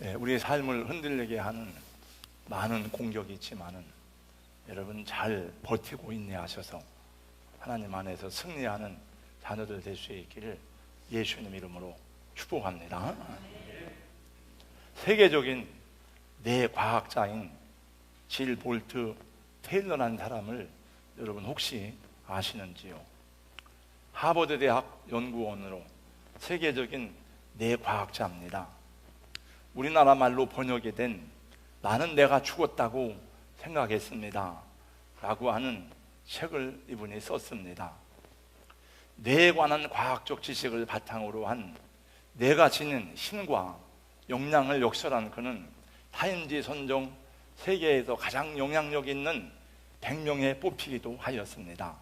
우리의 삶을 흔들리게 하는 많은 공격이 있지만은 여러분 잘 버티고 인내하셔서 하나님 안에서 승리하는 자녀들 될 수 있기를 예수님 이름으로 축복합니다. 세계적인 뇌과학자인 질 볼트 테일러라는 사람을 여러분 혹시 아시는지요? 하버드 대학 연구원으로 세계적인 뇌과학자입니다. 우리나라 말로 번역이 된 나는 내가 죽었다고 생각했습니다 라고 하는 책을 이분이 썼습니다. 뇌에 관한 과학적 지식을 바탕으로 한 뇌가 지닌 힘과 역량을 역설한 그는 타임지 선정 세계에서 가장 영향력 있는 100명에 뽑히기도 하였습니다.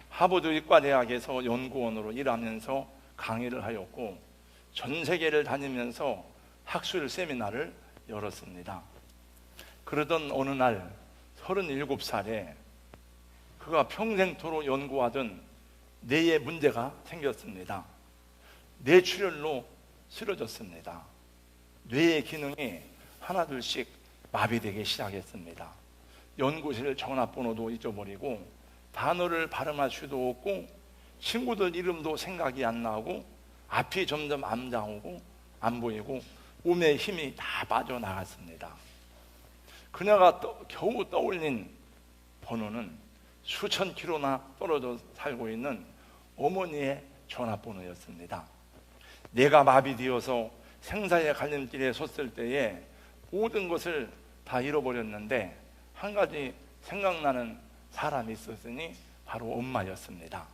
하버드 의과대학에서 연구원으로 일하면서 강의를 하였고 전 세계를 다니면서 학술 세미나를 열었습니다. 그러던 어느 날 37살에 그가 평생토록 연구하던 뇌에 문제가 생겼습니다. 뇌출혈로 쓰러졌습니다. 뇌의 기능이 하나둘씩 마비되기 시작했습니다. 연구실 전화번호도 잊어버리고 단어를 발음할 수도 없고 친구들 이름도 생각이 안 나고 앞이 점점 암장하고 안 보이고 몸에 힘이 다 빠져나갔습니다. 그녀가 겨우 떠올린 번호는 수천 킬로나 떨어져 살고 있는 어머니의 전화번호였습니다. 내가 마비되어서 생사의 갈림길에 섰을 때에 모든 것을 다 잃어버렸는데 한 가지 생각나는 사람이 있었으니 바로 엄마였습니다.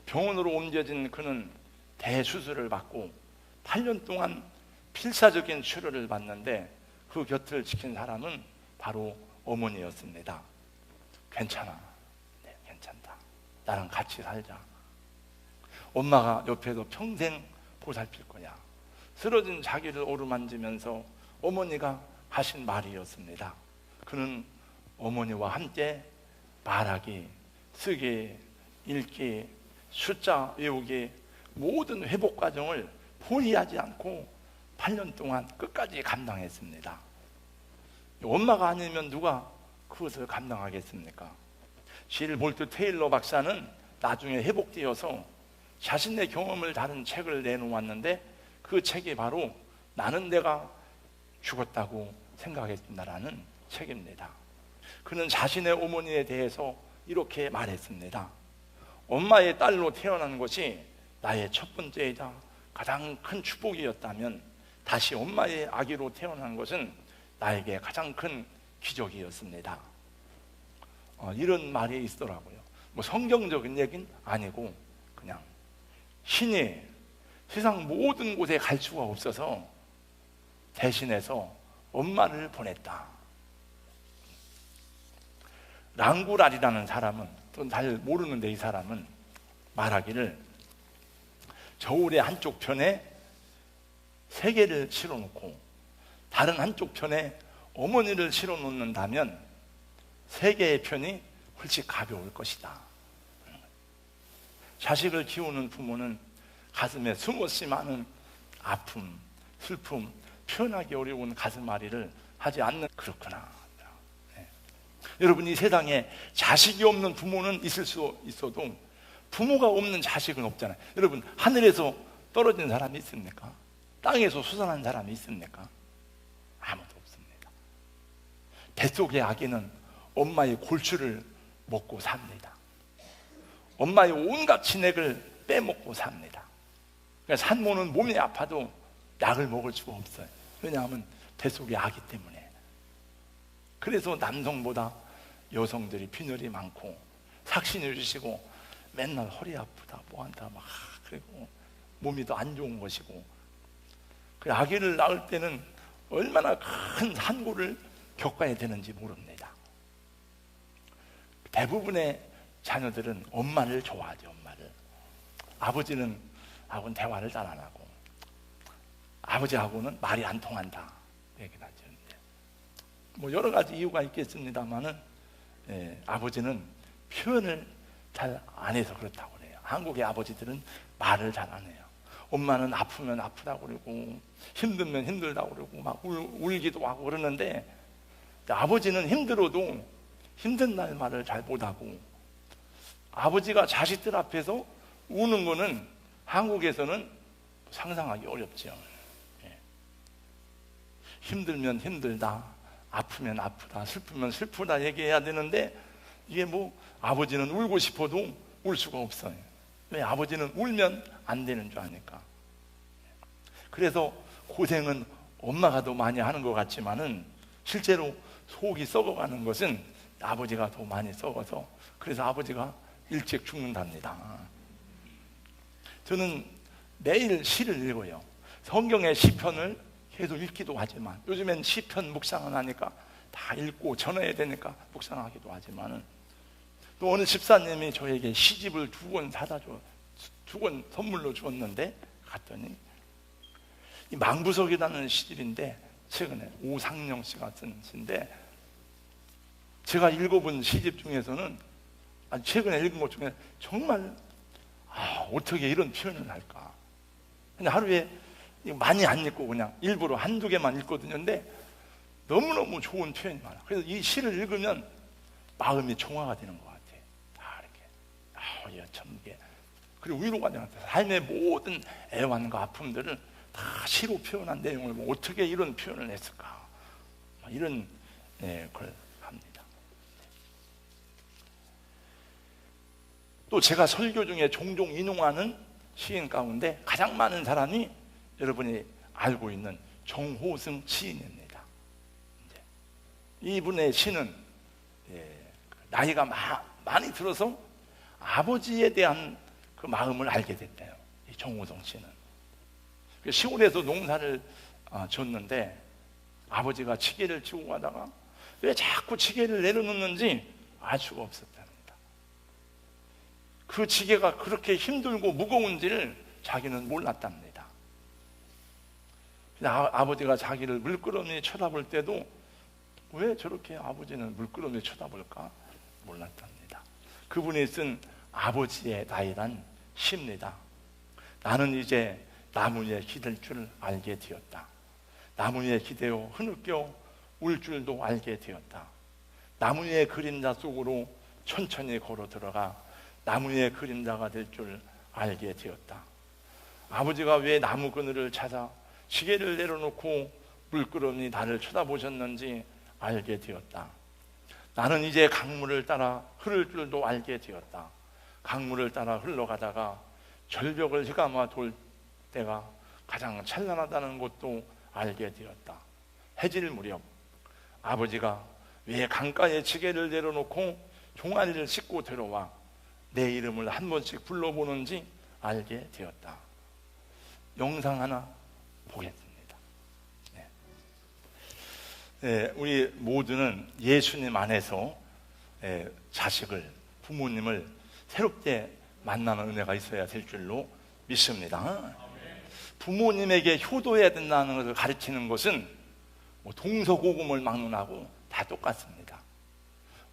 병원으로 옮겨진 그는 대수술을 받고 8년 동안 필사적인 치료를 받는데 그 곁을 지킨 사람은 바로 어머니였습니다. 괜찮아. 네, 괜찮다. 나랑 같이 살자. 엄마가 옆에서 평생 보살필 거야. 쓰러진 자기를 어루만지면서 어머니가 하신 말이었습니다. 그는 어머니와 함께 말하기, 쓰기, 읽기, 숫자 외우기 모든 회복 과정을 포기하지 않고 8년 동안 끝까지 감당했습니다. 엄마가 아니면 누가 그것을 감당하겠습니까? 질 볼트 테일러 박사는 나중에 회복되어서 자신의 경험을 다룬 책을 내놓았는데 그 책이 바로 나는 내가 죽었다고 생각했습니다라는 책입니다. 그는 자신의 어머니에 대해서 이렇게 말했습니다. 엄마의 딸로 태어난 것이 나의 첫 번째이자 가장 큰 축복이었다면 다시 엄마의 아기로 태어난 것은 나에게 가장 큰 기적이었습니다. 이런 말이 있더라고요. 뭐 성경적인 얘기는 아니고 그냥 신이 세상 모든 곳에 갈 수가 없어서 대신해서 엄마를 보냈다. 랑구랄이라는 사람은, 또 잘 모르는데 이 사람은 말하기를 저울의 한쪽 편에 세계를 실어놓고 다른 한쪽 편에 어머니를 실어놓는다면 세계의 편이 훨씬 가벼울 것이다. 자식을 키우는 부모는 가슴에 숨없이 많은 아픔, 슬픔, 표현하기 어려운 가슴앓이를 하지 않는. 그렇구나. 네. 여러분, 이 세상에 자식이 없는 부모는 있을 수 있어도 부모가 없는 자식은 없잖아요. 여러분, 하늘에서 떨어진 사람이 있습니까? 땅에서 솟아난 사람이 있습니까? 아무도 없습니다. 뱃속의 아기는 엄마의 골수를 먹고 삽니다. 엄마의 온갖 진액을 빼먹고 삽니다. 그러니까 산모는 몸이 아파도 약을 먹을 수가 없어요. 왜냐하면 뱃속의 아기 때문에. 그래서 남성보다 여성들이 빈혈이 많고 삭신을 주시고 맨날 허리 아프다 뭐한다 막 그리고 몸이 더 안 좋은 것이고, 그 아기를 낳을 때는 얼마나 큰 산고를 겪어야 되는지 모릅니다. 대부분의 자녀들은 엄마를 좋아하죠. 엄마를. 아버지는 하고는 대화를 잘 안 하고 아버지하고는 말이 안 통한다 얘기를 하죠. 뭐 여러 가지 이유가 있겠습니다만은 아버지는 표현을 잘 안 해서 그렇다고 그래요. 한국의 아버지들은 말을 잘 안 해요. 엄마는 아프면 아프다고 그러고 힘들면 힘들다고 그러고 막 울기도 하고 그러는데, 아버지는 힘들어도 힘든 날 말을 잘 못하고, 아버지가 자식들 앞에서 우는 거는 한국에서는 상상하기 어렵죠. 예. 힘들면 힘들다, 아프면 아프다, 슬프면 슬프다 얘기해야 되는데, 이게 뭐 아버지는 울고 싶어도 울 수가 없어요. 왜? 아버지는 울면 안 되는 줄 아니까. 그래서 고생은 엄마가 더 많이 하는 것 같지만은 실제로 속이 썩어가는 것은 아버지가 더 많이 썩어서, 그래서 아버지가 일찍 죽는답니다. 저는 매일 시를 읽어요. 성경의 시편을 계속 읽기도 하지만, 요즘엔 시편 묵상을 하니까 다 읽고 전해야 되니까 묵상하기도 하지만은, 또 어느 집사님이 저에게 시집을 2권 사다 줘, 2권 선물로 주었는데, 갔더니 이 망부석이라는 시집인데, 최근에 오상영 씨가 쓴 시인데, 제가 읽어본 시집 중에서는, 최근에 읽은 것 중에 정말 어떻게 이런 표현을 할까. 그냥 하루에 많이 안 읽고 그냥 일부러 1-2개만 읽거든요. 근데 너무너무 좋은 표현이 많아. 그래서 이 시를 읽으면 마음이 총화가 되는 것 같아. 다 이렇게 참 이게, 그리고 위로가 되는 것 같아. 삶의 모든 애환과 아픔들을 다 시로 표현한 내용을 뭐 어떻게 이런 표현을 했을까, 이런 걸 합니다. 또 제가 설교 중에 종종 인용하는 시인 가운데 가장 많은 사람이 여러분이 알고 있는 정호승 시인입니다. 이분의 시는 나이가 많이 들어서 아버지에 대한 그 마음을 알게 됐대요. 이 정호승 씨는 시골에서 농사를 졌는데, 아버지가 지게를 치고 가다가 왜 자꾸 지게를 내려놓는지 알 수가 없었답니다. 그 지게가 그렇게 힘들고 무거운지를 자기는 몰랐답니다. 아버지가 자기를 물끄러미 쳐다볼 때도 왜 저렇게 아버지는 물끄러미 쳐다볼까 몰랐답니다. 그분이 쓴 아버지의 나이란 시입니다. 나는 이제 나무 위에 기댈 줄 알게 되었다. 나무 위에 기대어 흐느껴 울 줄도 알게 되었다. 나무 위의 그림자 속으로 천천히 걸어 들어가 나무 위의 그림자가 될 줄 알게 되었다. 아버지가 왜 나무 그늘을 찾아 시계를 내려놓고 물끄러미 나를 쳐다보셨는지 알게 되었다. 나는 이제 강물을 따라 흐를 줄도 알게 되었다. 강물을 따라 흘러가다가 절벽을 휘감아 돌 때가 가장 찬란하다는 것도 알게 되었다. 해질 무렵 아버지가 왜 강가에 지게를 내려놓고 종아리를 씻고 들어와 내 이름을 한 번씩 불러보는지 알게 되었다. 영상 하나 보겠습니다. 우리 모두는 예수님 안에서 자식을, 부모님을 새롭게 만나는 은혜가 있어야 될 줄로 믿습니다. 부모님에게 효도해야 된다는 것을 가르치는 것은 동서고금을 막론하고 다 똑같습니다.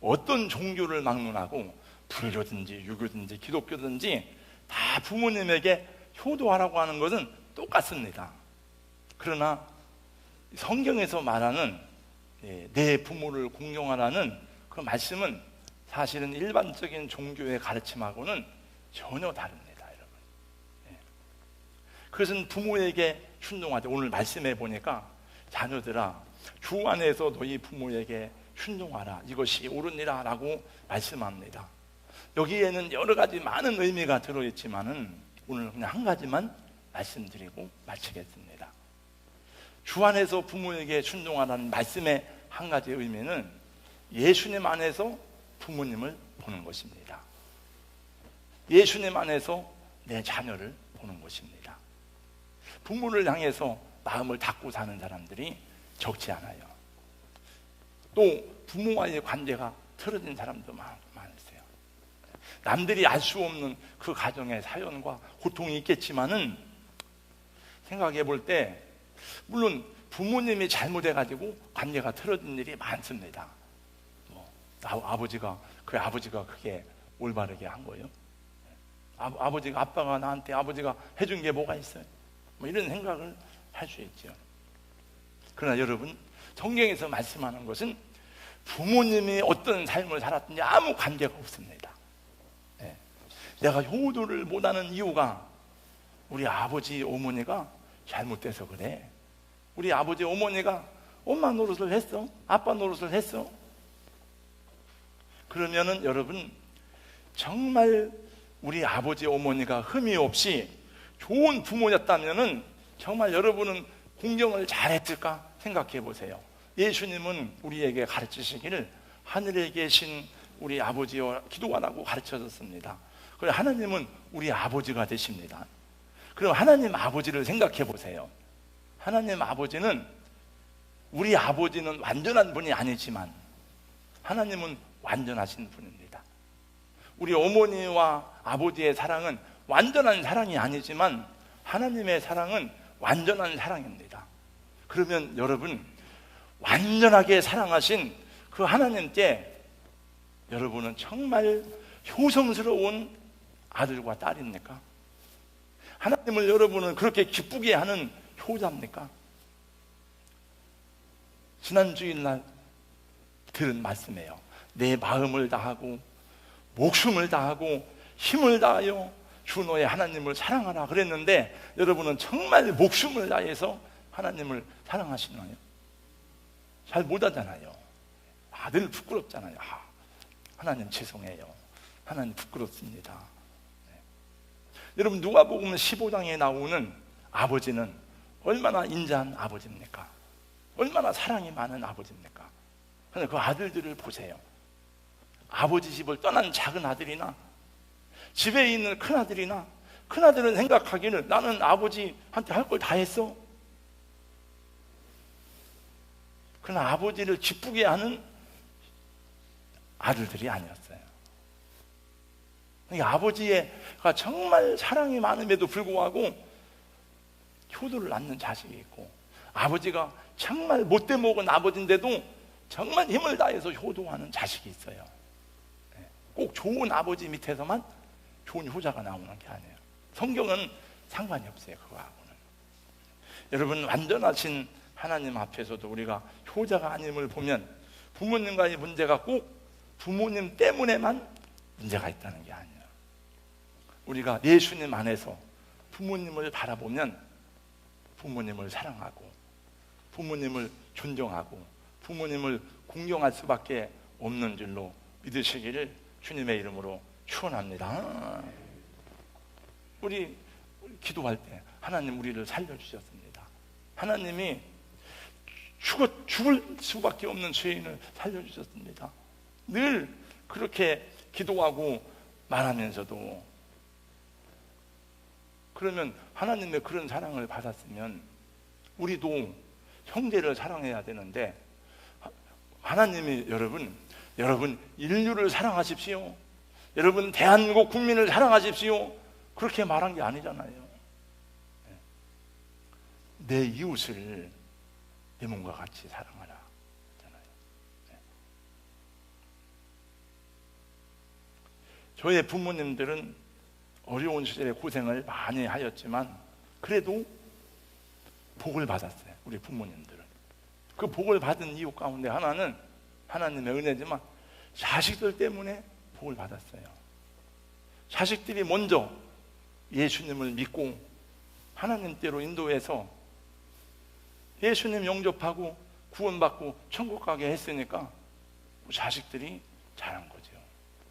어떤 종교를 막론하고 불교든지 유교든지 기독교든지 다 부모님에게 효도하라고 하는 것은 똑같습니다. 그러나 성경에서 말하는 내 부모를 공경하라는 그 말씀은 사실은 일반적인 종교의 가르침하고는 전혀 다릅니다, 여러분. 그것은 부모에게 순종하되, 오늘 말씀해 보니까 자녀들아 주 안에서 너희 부모에게 순종하라, 이것이 옳으니라 라고 말씀합니다. 여기에는 여러 가지 많은 의미가 들어있지만은 오늘 그냥 한 가지만 말씀드리고 마치겠습니다. 주 안에서 부모에게 순종하라는 말씀의 한 가지 의미는 예수님 안에서 부모님을 보는 것입니다. 예수님 안에서 내 자녀를 보는 것입니다. 부모를 향해서 마음을 닫고 사는 사람들이 적지 않아요. 또 부모와의 관계가 틀어진 사람도 많으세요. 남들이 알 수 없는 그 가정의 사연과 고통이 있겠지만은 생각해 볼 때 물론 부모님이 잘못해가지고 관계가 틀어진 일이 많습니다. 아버지가 그게 올바르게 한 거예요? 아빠가 나한테 아버지가 해준 게 뭐가 있어요? 뭐 이런 생각을 할 수 있죠. 그러나 여러분, 성경에서 말씀하는 것은 부모님이 어떤 삶을 살았든지 아무 관계가 없습니다. 네. 내가 효도를 못하는 이유가 우리 아버지 어머니가 잘못돼서 그래. 우리 아버지 어머니가 엄마 노릇을 했어? 아빠 노릇을 했어? 그러면은 여러분, 정말 우리 아버지 어머니가 흠이 없이 좋은 부모였다면은 정말 여러분은 공경을 잘했을까 생각해 보세요. 예수님은 우리에게 가르치시기를 하늘에 계신 우리 아버지와 기도하라고 가르쳐줬습니다. 그리고 하나님은 우리 아버지가 되십니다. 그럼 하나님 아버지를 생각해 보세요. 하나님 아버지는, 우리 아버지는 완전한 분이 아니지만 하나님은 완전하신 분입니다. 우리 어머니와 아버지의 사랑은 완전한 사랑이 아니지만 하나님의 사랑은 완전한 사랑입니다. 그러면 여러분, 완전하게 사랑하신 그 하나님께 여러분은 정말 효성스러운 아들과 딸입니까? 하나님을 여러분은 그렇게 기쁘게 하는 효자입니까? 지난 주일날 들은 말씀이에요. 내 마음을 다하고 목숨을 다하고 힘을 다하여 주 너의 하나님을 사랑하라 그랬는데, 여러분은 정말 목숨을 다해서 하나님을 사랑하시나요? 잘 못하잖아요. 늘 부끄럽잖아요. 하나님 죄송해요. 하나님 부끄럽습니다. 네. 여러분, 누가복음 15장에 나오는 아버지는 얼마나 인자한 아버지입니까? 얼마나 사랑이 많은 아버지입니까? 그런데 그 아들들을 보세요. 아버지 집을 떠난 작은 아들이나 집에 있는 큰아들이나, 큰아들은 생각하기를 나는 아버지한테 할 걸 다 했어. 그러나 아버지를 기쁘게 하는 아들들이 아니었어요. 아버지가 정말 사랑이 많음에도 불구하고 효도를 낳는 자식이 있고, 아버지가 정말 못돼 먹은 아버지인데도 정말 힘을 다해서 효도하는 자식이 있어요. 꼭 좋은 아버지 밑에서만 좋은 효자가 나오는 게 아니에요. 성경은 상관이 없어요, 그거하고는. 여러분, 완전하신 하나님 앞에서도 우리가 효자가 아님을 보면 부모님과의 문제가 꼭 부모님 때문에만 문제가 있다는 게 아니에요. 우리가 예수님 안에서 부모님을 바라보면 부모님을 사랑하고 부모님을 존경하고 부모님을 공경할 수밖에 없는 줄로 믿으시기를 주님의 이름으로 축원합니다. 우리 기도할 때 하나님 우리를 살려주셨습니다. 하나님이 죽을 수밖에 없는 죄인을 살려주셨습니다. 늘 그렇게 기도하고 말하면서도, 그러면 하나님의 그런 사랑을 받았으면 우리도 형제를 사랑해야 되는데, 하나님이 여러분 인류를 사랑하십시오, 여러분 대한민국 국민을 사랑하십시오, 그렇게 말한 게 아니잖아요. 내 이웃을 내 몸과 같이 사랑하라 했잖아요. 저의 부모님들은 어려운 시절에 고생을 많이 하였지만 그래도 복을 받았어요. 우리 부모님들은 그 복을 받은 이유 가운데 하나는 하나님의 은혜지만 자식들 때문에 복을 받았어요. 자식들이 먼저 예수님을 믿고 하나님께로 인도해서 예수님 영접하고 구원받고 천국 가게 했으니까 자식들이 잘한 거죠.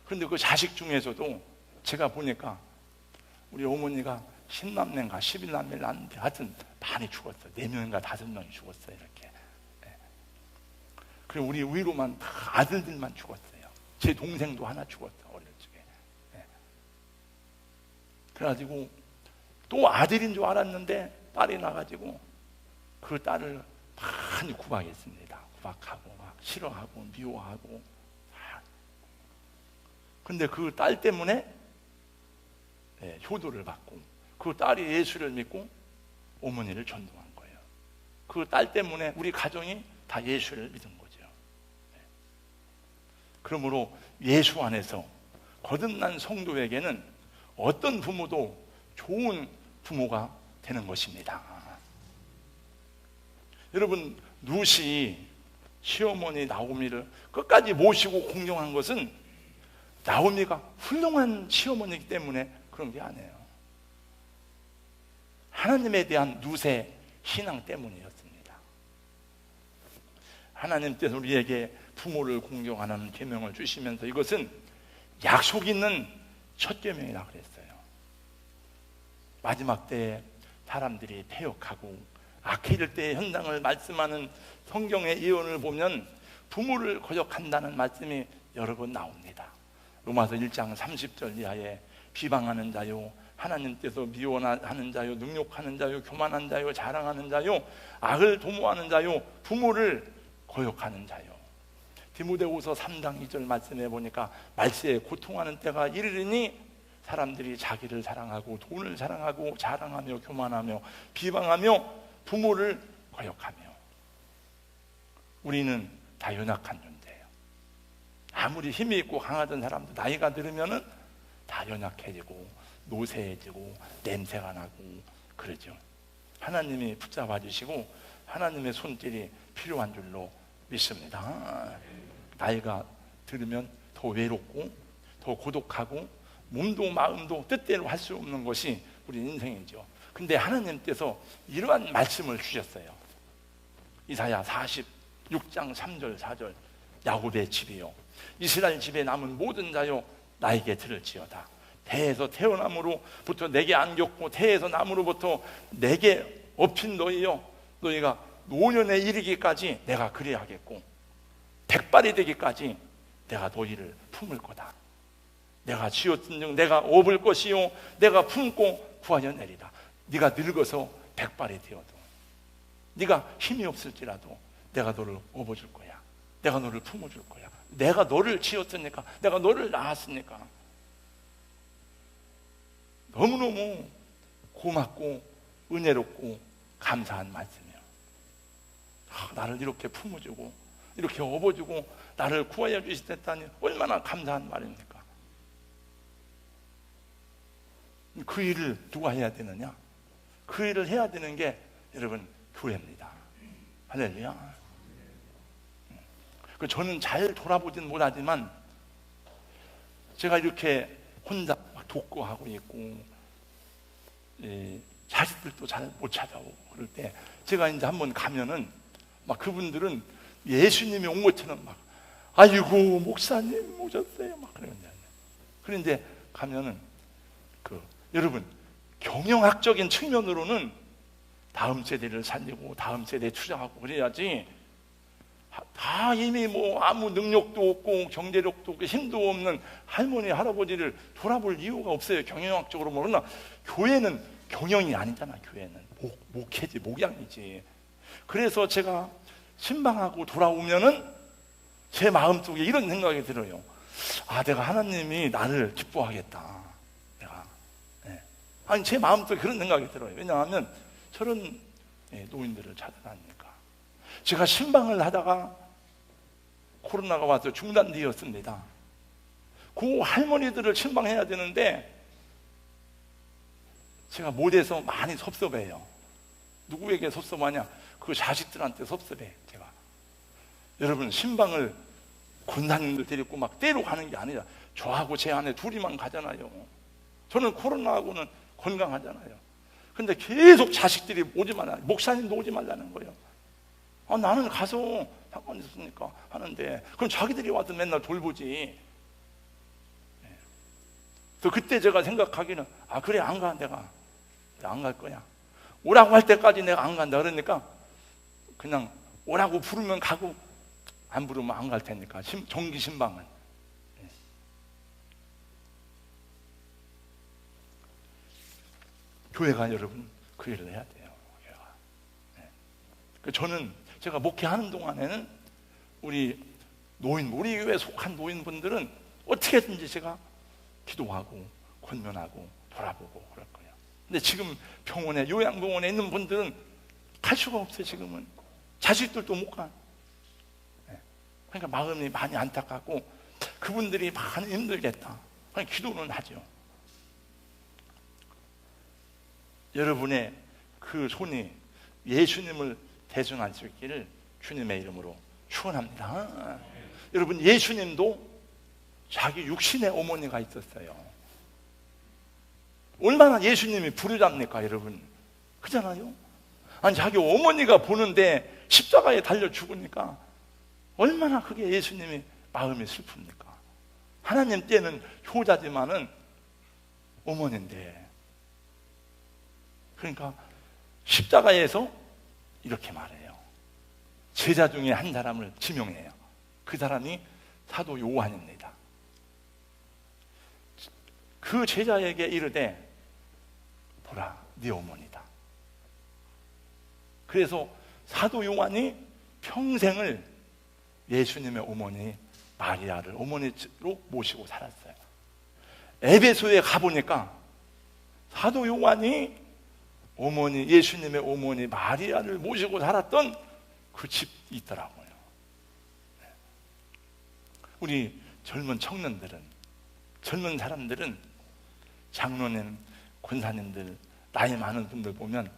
그런데 그 자식 중에서도 제가 보니까 우리 어머니가 10남매인가 11남매를 낳는데 하여튼 많이 죽었어요. 4명인가 5명이 죽었어요. 이렇게. 그리고 우리 위로만 다 아들들만 죽었어요. 제 동생도 하나 죽었어요. 어릴 적에. 그래가지고 또 아들인 줄 알았는데 딸이 나가지고 그 딸을 많이 구박했습니다. 구박하고 막 싫어하고 미워하고. 근데 그 딸 때문에 효도를 받고 그 딸이 예수를 믿고 어머니를 전도한 거예요. 그 딸 때문에 우리 가정이 다 예수를 믿은 거죠. 그러므로 예수 안에서 거듭난 성도에게는 어떤 부모도 좋은 부모가 되는 것입니다. 여러분, 룻이 시어머니 나오미를 끝까지 모시고 공경한 것은 나오미가 훌륭한 시어머니이기 때문에 그런 게 아니에요. 하나님에 대한 룻의 신앙 때문이었습니다. 하나님께서 우리에게 부모를 공경하는 계명을 주시면서 이것은 약속 있는 첫 계명이라 그랬어요. 마지막 때에 사람들이 패역하고 악해질 때의 현상을 말씀하는 성경의 예언을 보면 부모를 거역한다는 말씀이 여러 번 나옵니다. 로마서 1장 30절 이하에 비방하는 자요, 하나님께서 미워하는 자요, 능욕하는 자요, 교만한 자요, 자랑하는 자요, 악을 도모하는 자요, 부모를 거역하는 자요. 디모데후서 3장 2절 말씀해 보니까 말세에 고통하는 때가 이르리니 사람들이 자기를 사랑하고 돈을 사랑하고 자랑하며 교만하며 비방하며 부모를 거역하며. 우리는 다 연약한 존재예요. 아무리 힘이 있고 강하던 사람도 나이가 들으면은 다 연약해지고 노쇠해지고 냄새가 나고 그러죠. 하나님이 붙잡아 주시고 하나님의 손길이 필요한 줄로 믿습니다. 나이가 들으면 더 외롭고 더 고독하고 몸도 마음도 뜻대로 할 수 없는 것이 우리 인생이죠. 근데 하나님께서 이러한 말씀을 주셨어요. 이사야 46장 3절 4절 야곱의 집이요 이스라엘 집에 남은 모든 자요 나에게 들을지어다. 태에서 태어남으로부터 내게 안겼고 태에서 남으로부터 내게 업힌 너희요 너희가 노년에 이르기까지 내가 그리하겠고 백발이 되기까지 내가 너희를 품을 거다. 내가 지었은즉 내가 업을 것이요 내가 품고 구하여내리다. 네가 늙어서 백발이 되어도 네가 힘이 없을지라도 내가 너를 업어줄 거야. 내가 너를 품어줄 거야. 내가 너를 지었으니까 내가 너를 낳았으니까. 너무너무 고맙고 은혜롭고 감사한 말씀이에요. 나를 이렇게 품어주고 이렇게 업어주고 나를 구하여 주시다니 얼마나 감사한 말입니까? 그 일을 누가 해야 되느냐? 그 일을 해야 되는 게 여러분 교회입니다. 할렐루야. 저는 잘 돌아보진 못하지만 제가 이렇게 혼자 독거하고 있고 자식들도 잘 못 찾아오고 그럴 때 제가 이제 한번 가면은 막 그분들은 예수님이 온 것처럼 막 아이고 목사님 오셨어요 막 그러는데 그런데 가면은 여러분 경영학적인 측면으로는 다음 세대를 살리고 다음 세대에 투자하고 그래야지 다 이미 뭐 아무 능력도 없고 경제력도 없고 힘도 없는 할머니 할아버지를 돌아볼 이유가 없어요. 경영학적으로 그러나 교회는 경영이 아니잖아. 교회는 목회지 목양이지. 그래서 제가 신방하고 돌아오면은 제 마음속에 이런 생각이 들어요. 아, 내가 하나님이 나를 기뻐하겠다. 아니 제 마음속에 그런 생각이 들어요. 왜냐하면 저런 노인들을 찾아다니까. 제가 신방을 하다가 코로나가 와서 중단되었습니다. 그 할머니들을 신방해야 되는데 제가 못해서 많이 섭섭해요. 누구에게 섭섭하냐? 그 자식들한테 섭섭해. 제가 여러분 신방을 권사님들 데리고 막 때로 가는 게 아니라 저하고 제 아내 둘이만 가잖아요. 저는 코로나하고는 건강하잖아요. 근데 계속 자식들이 오지 말라, 목사님도 오지 말라는 거예요. 아, 나는 가서 상관 있으니까 하는데 그럼 자기들이 와서 맨날 돌보지. 그래서 그때 제가 생각하기는 아 그래 안 가. 내가 안 갈 거야. 오라고 할 때까지 내가 안 간다 그러니까 그냥 오라고 부르면 가고 안 부르면 안 갈 테니까 정기 신방은. 교회가 여러분 그 일을 해야 돼요. 교회가. 저는 제가 목회하는 동안에는 우리 교회에 속한 노인분들은 어떻게든지 제가 기도하고 권면하고 돌아보고 그럴 거예요. 근데 지금 병원에 요양병원에 있는 분들은 갈 수가 없어요. 지금은 자식들도 못 가. 그러니까 마음이 많이 안타깝고 그분들이 많이 힘들겠다. 그러니까 기도는 하죠. 여러분의 그 손이 예수님을 대신할 수 있기를 주님의 이름으로 축원합니다. 여러분, 예수님도 자기 육신의 어머니가 있었어요. 얼마나 예수님이 부르답니까, 여러분? 그잖아요. 아니, 자기 어머니가 보는데 십자가에 달려 죽으니까 얼마나 그게 예수님이 마음이 슬픕니까? 하나님 때는 효자지만은 어머니인데, 그러니까 십자가에서 이렇게 말해요. 제자 중에 한 사람을 지명해요. 그 사람이 사도 요한입니다. 그 제자에게 이르되 보라, 네 어머니다. 그래서 사도 요한이 평생을 예수님의 어머니 마리아를 어머니로 모시고 살았어요. 에베소에 가보니까 사도 요한이 예수님의 어머니 마리아를 모시고 살았던 그 집이 있더라고요. 우리 젊은 청년들은, 젊은 사람들은 장로님, 권사님들, 나이 많은 분들 보면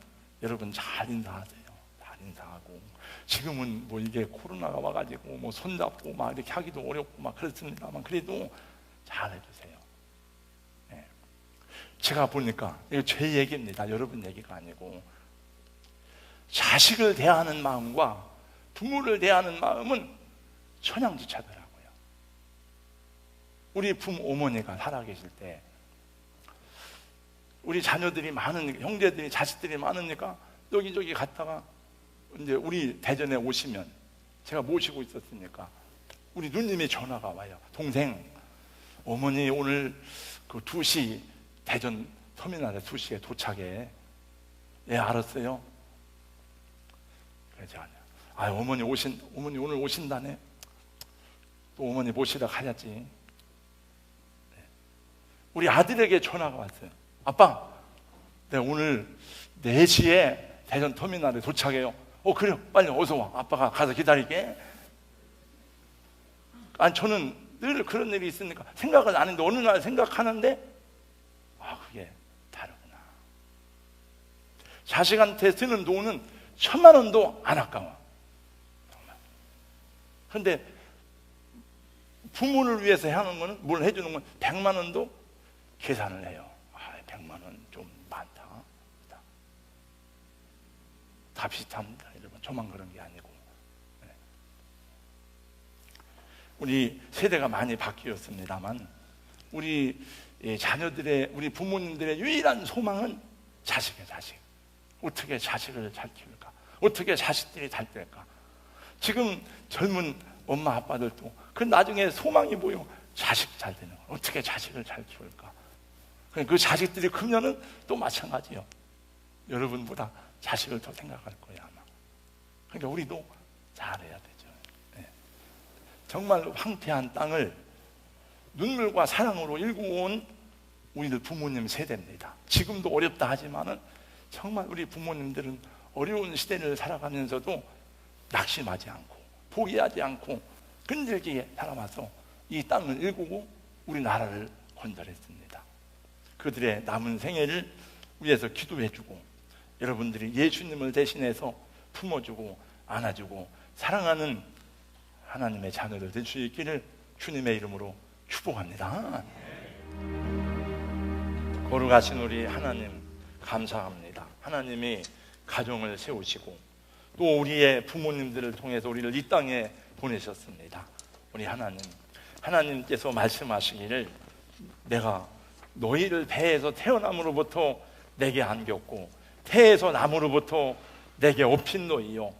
여러분 잘 인사하세요. 잘 인사하고. 지금은 뭐 이게 코로나가 와가지고 뭐 손잡고 막 이렇게 하기도 어렵고 막 그렇습니다만 그래도 잘 해주세요. 네. 제가 보니까 이거 제 얘기입니다. 여러분 얘기가 아니고, 자식을 대하는 마음과 부모를 대하는 마음은 천양지차더라고요. 우리 어머니가 살아계실 때 우리 자녀들이 형제들이, 자식들이 많으니까 여기저기 갔다가 이제 우리 대전에 오시면 제가 모시고 있었으니까 우리 누님이 전화가 와요. 동생, 어머니 오늘 그 2시 대전 터미널에 2시에 도착해. 예, 알았어요. 그래서 어머니 오늘 오신다네. 또 어머니 모시러 가야지. 네. 우리 아들에게 전화가 왔어요. 아빠, 내가 오늘 4시에 대전 터미널에 도착해요. 그래요. 빨리 어서 와. 아빠가 가서 기다릴게. 아니, 저는 늘 그런 일이 있으니까 생각은 안 했는데 어느 날 생각하는데 그게 다르구나. 자식한테 쓰는 돈은 1,000만 원도 안 아까워. 그런데 부모를 위해서 하는 거는, 뭘 해주는 건 100만 원도 계산을 해요. 100만 원 좀 많다. 다 비슷합니다, 여러분. 저만 그런 게 아니고. 네. 우리 세대가 많이 바뀌었습니다만 우리 자녀들의, 우리 부모님들의 유일한 소망은 자식이에요, 자식. 어떻게 자식을 잘 키울까? 어떻게 자식들이 잘 될까? 지금 젊은 엄마 아빠들도 그 나중에 소망이 뭐예요? 자식 잘 되는 거. 어떻게 자식을 잘 키울까? 그 자식들이 크면은 또 마찬가지예요. 여러분보다 자식을 더 생각할 거예요, 아마. 그러니까 우리도 잘해야 되죠. 네. 정말로 황폐한 땅을 눈물과 사랑으로 일구어온 우리들 부모님 세대입니다. 지금도 어렵다 하지만은 정말 우리 부모님들은 어려운 시대를 살아가면서도 낙심하지 않고 포기하지 않고 끈질기게 살아와서 이 땅을 일구고 우리나라를 건설했습니다. 그들의 남은 생애를 위해서 기도해주고, 여러분들이 예수님을 대신해서 품어주고 안아주고 사랑하는 하나님의 자녀들 될 수 있기를 주님의 이름으로 축복합니다. 거룩하신 우리 하나님, 감사합니다. 하나님이 가정을 세우시고 또 우리의 부모님들을 통해서 우리를 이 땅에 보내셨습니다. 우리 하나님께서 말씀하시기를 내가 너희를 배에서 태어남으로부터 내게 안겼고 태에서 남으로부터 내게 업힌 너희요,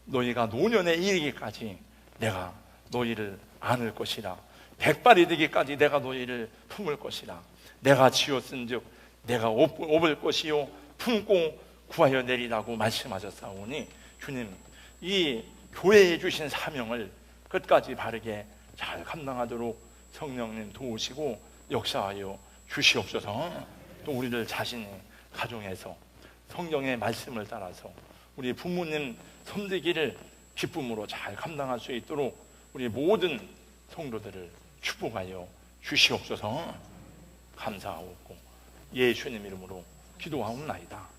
너희가 노년에 이르기까지 내가 너희를 안을 것이라. 백발이 되기까지 내가 너희를 품을 것이라. 내가 지었은즉 내가 업을 것이요 품고 구하여 내리라고 말씀하셨사오니, 주님, 이 교회에 주신 사명을 끝까지 바르게 잘 감당하도록 성령님 도우시고 역사하여 주시옵소서. 또 우리를 자신의 가정에서 성경의 말씀을 따라서 우리 부모님 섬기기를 기쁨으로 잘 감당할 수 있도록 우리 모든 성도들을 축복하여 주시옵소서. 감사하옵고 예수님 이름으로 기도하옵나이다.